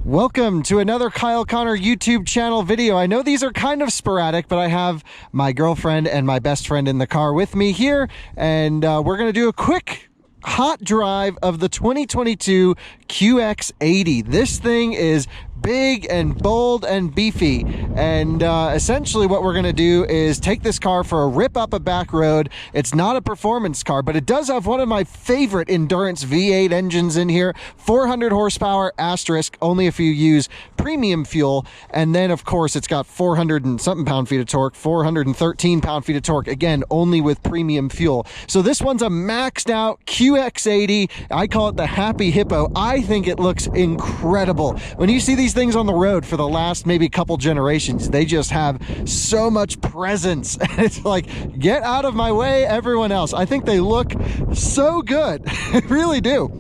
Welcome to another Kyle Connor YouTube channel video. I know these are kind of sporadic, but I have my girlfriend and my best friend in the car with me here, and we're going to do a quick hot drive of the 2022 QX80. This thing is big and bold and beefy, and essentially what we're going to do is take this car for a rip up a back road. It's not a performance car, but it does have one of my favorite endurance V8 engines in here, 400 horsepower asterisk, only if you use premium fuel. And then of course it's got 400 and something pound-feet of torque, 413 pound-feet of torque, again only with premium fuel. So this one's a maxed out QX80. I call it the Happy Hippo. I think it looks incredible. When you see these things on the road for the last maybe couple generations, they just have so much presence. It's like, get out of my way, everyone else. I think they look so good. They really do.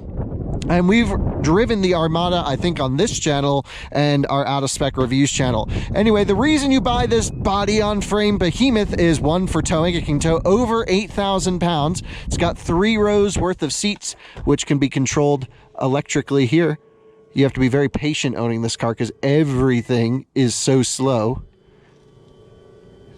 And we've driven the Armada, I think, on this channel and our out of spec reviews channel. Anyway, the reason you buy this body on frame behemoth is one, for towing. It can tow over 8,000 pounds. It's got 3 rows worth of seats, which can be controlled electrically here. You have to be very patient owning this car because everything is so slow.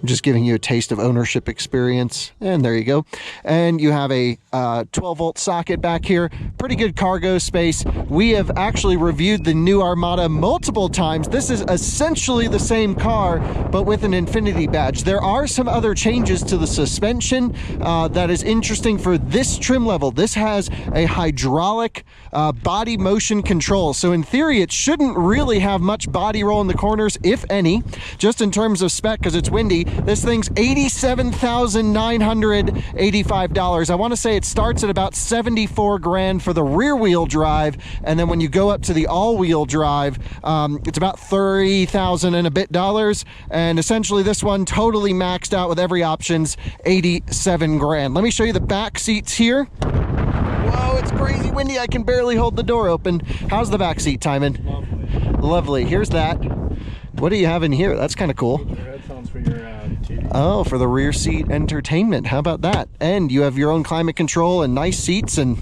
I'm just giving you a taste of ownership experience. And there you go. And you have a 12-volt socket back here. Pretty good cargo space. We have actually reviewed the new Armada multiple times. This is essentially the same car, but with an Infiniti badge. There are some other changes to the suspension that is interesting for this trim level. This has a hydraulic body motion control. So in theory, it shouldn't really have much body roll in the corners, if any, just in terms of spec, because it's windy. This thing's $87,985. I want to say it starts at about 74 grand for the rear wheel drive, and then when you go up to the all-wheel drive, it's about 30,000 and a bit dollars. And essentially this one totally maxed out with every options, 87 grand. Let me show you the back seats here. Whoa, it's crazy windy. I can barely hold the door open. How's the back seat, Timon? Lovely. Lovely. Here's that. What do you have in here? That's kind of cool. Headphones for your TV. Oh, for the rear seat entertainment. How about that? And you have your own climate control and nice seats, and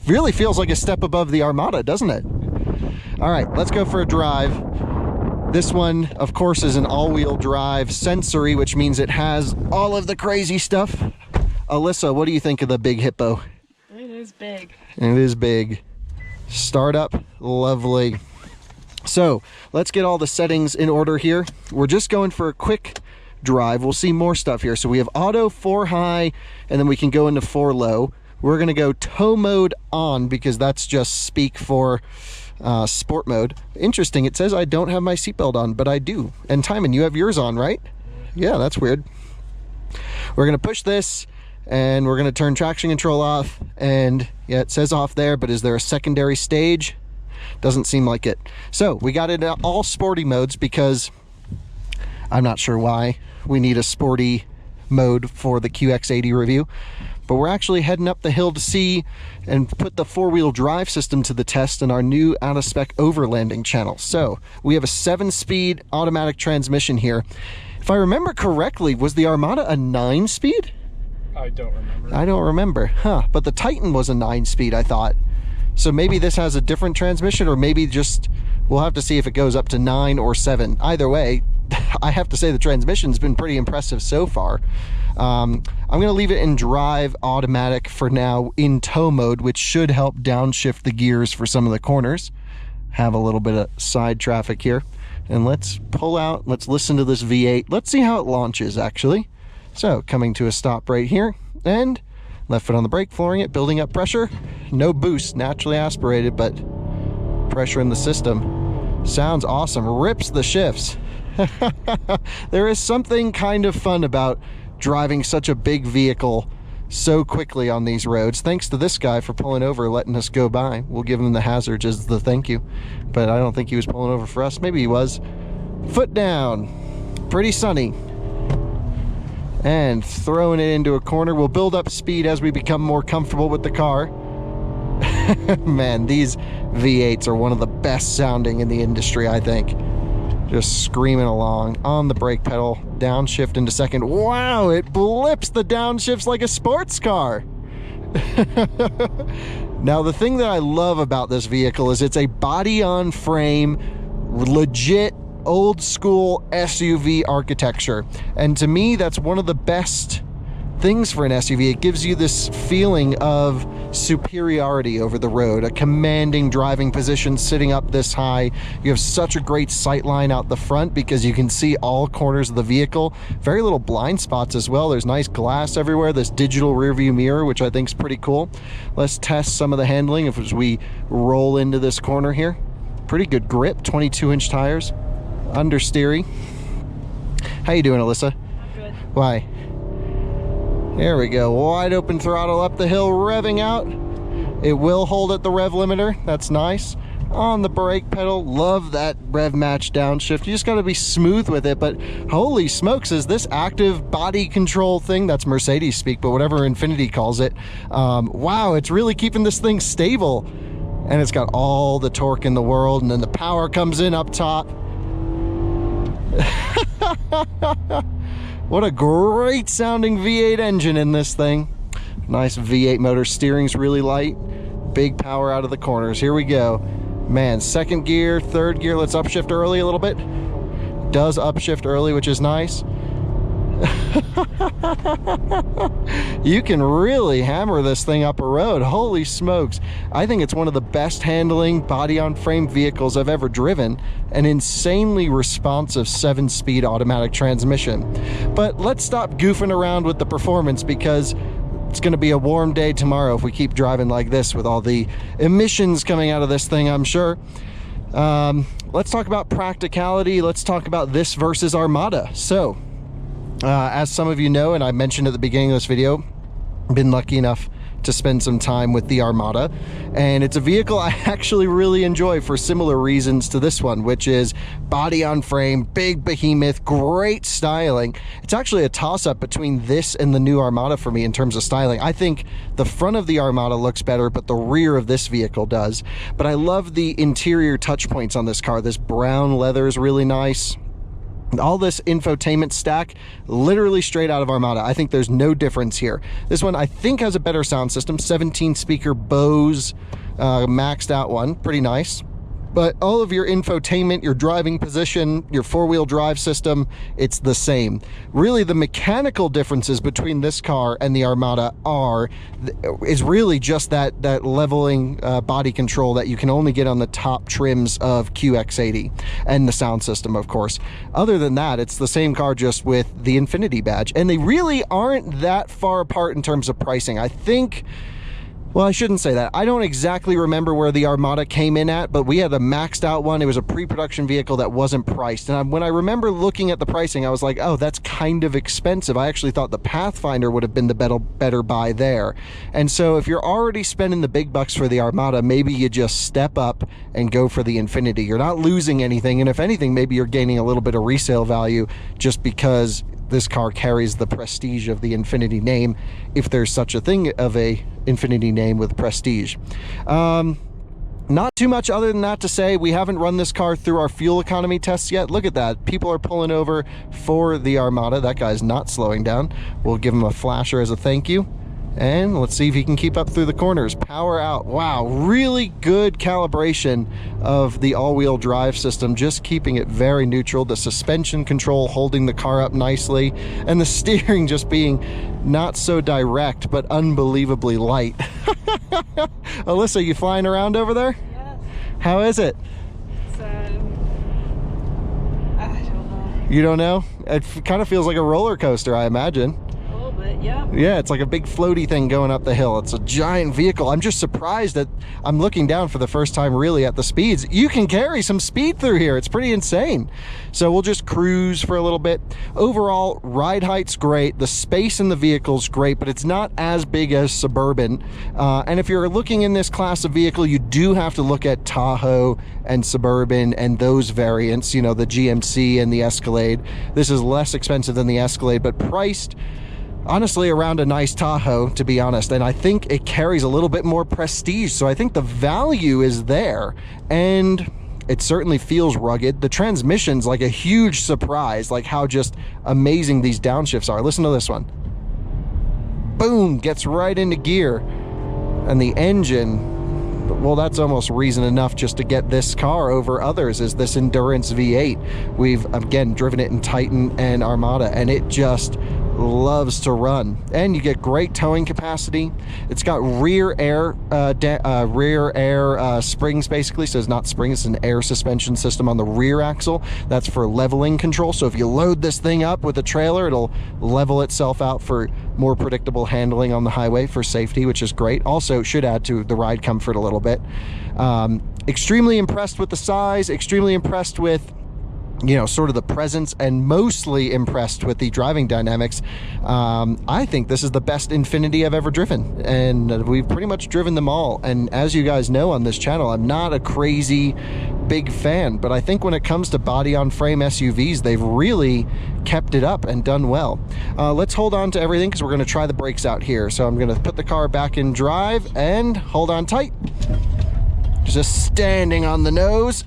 really feels like a step above the Armada, doesn't it? All right, let's go for a drive. This one, of course, is an all-wheel drive Sensory, which means it has all of the crazy stuff. Alyssa, what do you think of the big Hippo? It is big. It is big. Startup, lovely. So let's get all the settings in order here. We're just going for a quick drive. We'll see more stuff here. So we have auto, 4 high, and then we can go into 4 low. We're going to go tow mode on because that's just speak for sport mode. Interesting. It says I don't have my seatbelt on, but I do. And Timon, you have yours on, right? Yeah, that's weird. We're going to push this, and we're going to turn traction control off. And yeah, it says off there, but is there a secondary stage? Doesn't seem like it. So we got it in all sporty modes because I'm not sure why we need a sporty mode for the QX80 review, but we're actually heading up the hill to see and put the 4-wheel drive system to the test in our new out of spec overlanding channel. So we have a 7-speed automatic transmission here. If I remember correctly, was the Armada a 9-speed? I don't remember. I don't remember, huh? But the Titan was a 9-speed, I thought. So maybe this has a different transmission, or maybe just, we'll have to see if it goes up to 9 or 7. Either way, I have to say the transmission's been pretty impressive so far. I'm going to leave it in drive automatic for now in tow mode, which should help downshift the gears for some of the corners. Have a little bit of side traffic here. And let's pull out, let's listen to this V8. Let's see how it launches, actually. So coming to a stop right here, and left foot on the brake, flooring it, building up pressure. No boost, naturally aspirated, but pressure in the system. Sounds awesome, rips the shifts. There is something kind of fun about driving such a big vehicle so quickly on these roads. Thanks to this guy for pulling over, letting us go by. We'll give him the hazards as the thank you. But I don't think he was pulling over for us. Maybe he was. Foot down. Pretty sunny. And throwing it into a corner. We'll build up speed as we become more comfortable with the car. Man, these V8s are one of the best sounding in the industry, I think. Just screaming along on the brake pedal, downshift into second. Wow, it blips the downshifts like a sports car. Now, the thing that I love about this vehicle is it's a body on frame legit old school SUV architecture. And to me, that's one of the best things for an SUV. It gives you this feeling of superiority over the road, a commanding driving position sitting up this high. You have such a great sight line out the front because you can see all corners of the vehicle. Very little blind spots as well. There's nice glass everywhere. This digital rear view mirror, which I think is pretty cool. Let's test some of the handling as we roll into this corner here. Pretty good grip, 22-inch tires, understeering. How you doing, Alyssa? I'm good. Why? There we go, wide open throttle up the hill, revving out. It will hold at the rev limiter, that's nice. On the brake pedal, love that rev match downshift. You just gotta be smooth with it, but holy smokes, is this active body control thing, that's Mercedes speak, but whatever Infiniti calls it, wow, it's really keeping this thing stable. And it's got all the torque in the world, and then the power comes in up top. What a great sounding V8 engine in this thing. Nice V8 motor, steering's really light. Big power out of the corners. Here we go. Man, second gear, third gear. Let's upshift early a little bit. Does upshift early, which is nice. You can really hammer this thing up a road. Holy smokes. I think it's one of the best handling body on frame vehicles I've ever driven. An insanely responsive 7-speed automatic transmission. But let's stop goofing around with the performance because it's going to be a warm day tomorrow if we keep driving like this with all the emissions coming out of this thing, I'm sure. Let's talk about practicality. Let's talk about this versus Armada. So as some of you know, and I mentioned at the beginning of this video, I've been lucky enough to spend some time with the Armada, and it's a vehicle I actually really enjoy for similar reasons to this one, which is body on frame, big behemoth, great styling. It's actually a toss-up between this and the new Armada for me in terms of styling. I think the front of the Armada looks better, but the rear of this vehicle does. But I love the interior touch points on this car. This brown leather is really nice. All this infotainment stack, literally straight out of Armada. I think there's no difference here. This one, I think, has a better sound system. 17-speaker Bose maxed out one. Pretty nice. But all of your infotainment, your driving position, your four-wheel drive system, it's the same. Really, the mechanical differences between this car and the Armada is really just that leveling body control that you can only get on the top trims of QX80, and the sound system, of course. Other than that, it's the same car, just with the Infiniti badge. And they really aren't that far apart in terms of pricing. I think... Well, I shouldn't say that. I don't exactly remember where the Armada came in at, but we had a maxed out one. It was a pre-production vehicle that wasn't priced. And when I remember looking at the pricing, I was like, oh, that's kind of expensive. I actually thought the Pathfinder would have been the better buy there. And so if you're already spending the big bucks for the Armada, maybe you just step up and go for the Infiniti. You're not losing anything. And if anything, maybe you're gaining a little bit of resale value just because this car carries the prestige of the Infiniti name, if there's such a thing of a Infiniti name with prestige. Not too much other than that to say. We haven't run this car through our fuel economy tests yet. Look at that. People are pulling over for the Armada. That guy's not slowing down. We'll give him a flasher as a thank you. And let's see if he can keep up through the corners. Power out. Wow, really good calibration of the all-wheel drive system, just keeping it very neutral. The suspension control holding the car up nicely, and the steering just being not so direct, but unbelievably light. Alyssa, you flying around over there? Yes. How is it? It's, I don't know. You don't know? It kind of feels like a roller coaster, I imagine. A little bit, yeah. Yeah, it's like a big floaty thing going up the hill. It's a giant vehicle. I'm just surprised that I'm looking down for the first time really at the speeds. You can carry some speed through here. It's pretty insane. So we'll just cruise for a little bit. Overall, ride height's great. The space in the vehicle's great, but it's not as big as Suburban. And if you're looking in this class of vehicle, you do have to look at Tahoe and Suburban and those variants, you know, the GMC and the Escalade. This is less expensive than the Escalade, but priced honestly around a nice Tahoe, to be honest. And I think it carries a little bit more prestige, so I think the value is there, and it certainly feels rugged. The transmission's like a huge surprise, like how just amazing these downshifts are. Listen to this one. Boom, gets right into gear. And the engine, well, that's almost reason enough just to get this car over others, is this Endurance V8. We've, again, driven it in Titan and Armada, and it just loves to run. And you get great towing capacity. It's got rear air springs, basically. So it's not springs, it's an air suspension system on the rear axle. That's for leveling control. So if you load this thing up with a trailer, it'll level itself out for more predictable handling on the highway for safety, which is great. Also should add to the ride comfort a little bit. Extremely impressed with the size, extremely impressed with, you know, sort of the presence, and mostly impressed with the driving dynamics. I think this is the best Infiniti I've ever driven, and we've pretty much driven them all. And as you guys know on this channel, I'm not a crazy big fan, but I think when it comes to body on frame SUVs, they've really kept it up and done well. Let's hold on to everything because we're going to try the brakes out here. So I'm going to put the car back in drive and hold on tight. Just standing on the nose.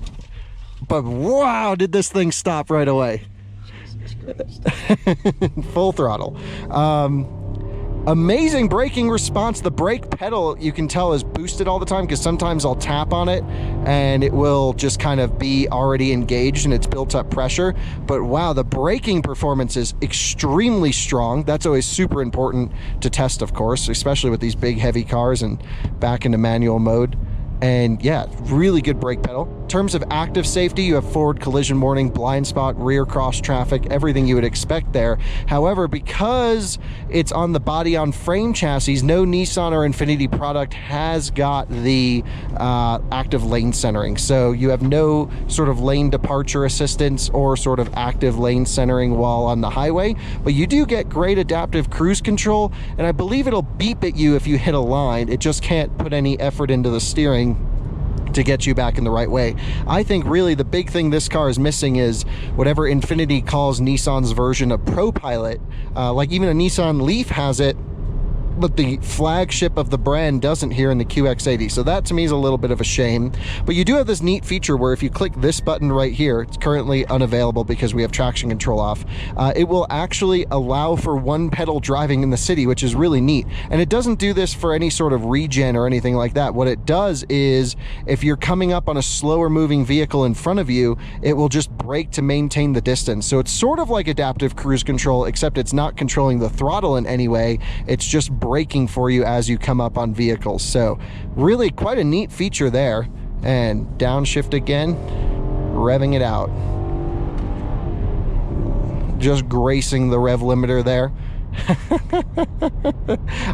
But wow, did this thing stop right away. Full throttle. Amazing braking response. The brake pedal, you can tell, is boosted all the time, because sometimes I'll tap on it and it will just kind of be already engaged and it's built up pressure. But wow, the braking performance is extremely strong. That's always super important to test, of course, especially with these big heavy cars and back into manual mode. And yeah, really good brake pedal. In terms of active safety, you have forward collision warning, blind spot, rear cross traffic, everything you would expect there. However, because it's on the body on frame chassis, no Nissan or Infiniti product has got the active lane centering. So you have no sort of lane departure assistance or sort of active lane centering while on the highway, but you do get great adaptive cruise control, and I believe it'll beep at you if you hit a line. It just can't put any effort into the steering to get you back in the right way. I think really the big thing this car is missing is whatever Infiniti calls Nissan's version of ProPilot. Like even a Nissan Leaf has it, but the flagship of the brand doesn't here in the QX80. So that to me is a little bit of a shame. But you do have this neat feature where if you click this button right here, it's currently unavailable because we have traction control off. It will actually allow for one pedal driving in the city, which is really neat. And it doesn't do this for any sort of regen or anything like that. What it does is if you're coming up on a slower moving vehicle in front of you, it will just brake to maintain the distance. So it's sort of like adaptive cruise control, except it's not controlling the throttle in any way. It's just braking for you as you come up on vehicles. So really quite a neat feature there. And downshift again, revving it out, just gracing the rev limiter there.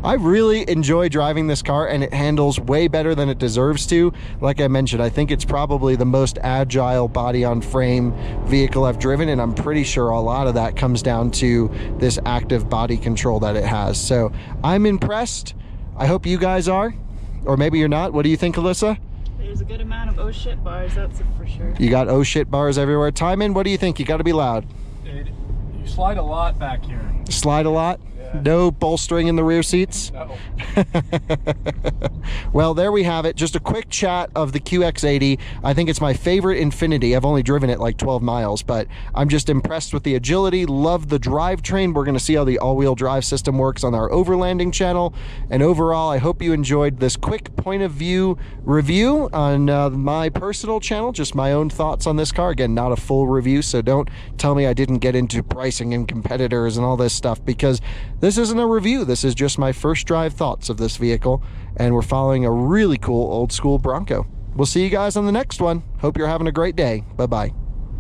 I really enjoy driving this car, and it handles way better than it deserves to. Like I mentioned, I think it's probably the most agile body on frame vehicle I've driven, and I'm pretty sure a lot of that comes down to this active body control that it has. So I'm impressed. I hope you guys are, or maybe you're not. What do you think, Alyssa? There's a good amount of oh shit bars, that's it for sure. You got oh shit bars everywhere. Timon, what do you think? You got to be loud. You slide a lot back here. Slide a lot? Yeah. No bolstering in the rear seats? No. Well, there we have it. Just a quick chat of the QX80. I think it's my favorite Infiniti. I've only driven it like 12 miles, but I'm just impressed with the agility. Love the drivetrain. We're going to see how the all-wheel drive system works on our overlanding channel. And overall, I hope you enjoyed this quick point of view review on my personal channel. Just my own thoughts on this car. Again, not a full review, so don't tell me I didn't get into pricing and competitors and all this stuff, because this isn't a review. This is just my first drive thoughts of this vehicle, and we're following a really cool old school Bronco. We'll see you guys on the next one. Hope you're having a great day. Bye-bye.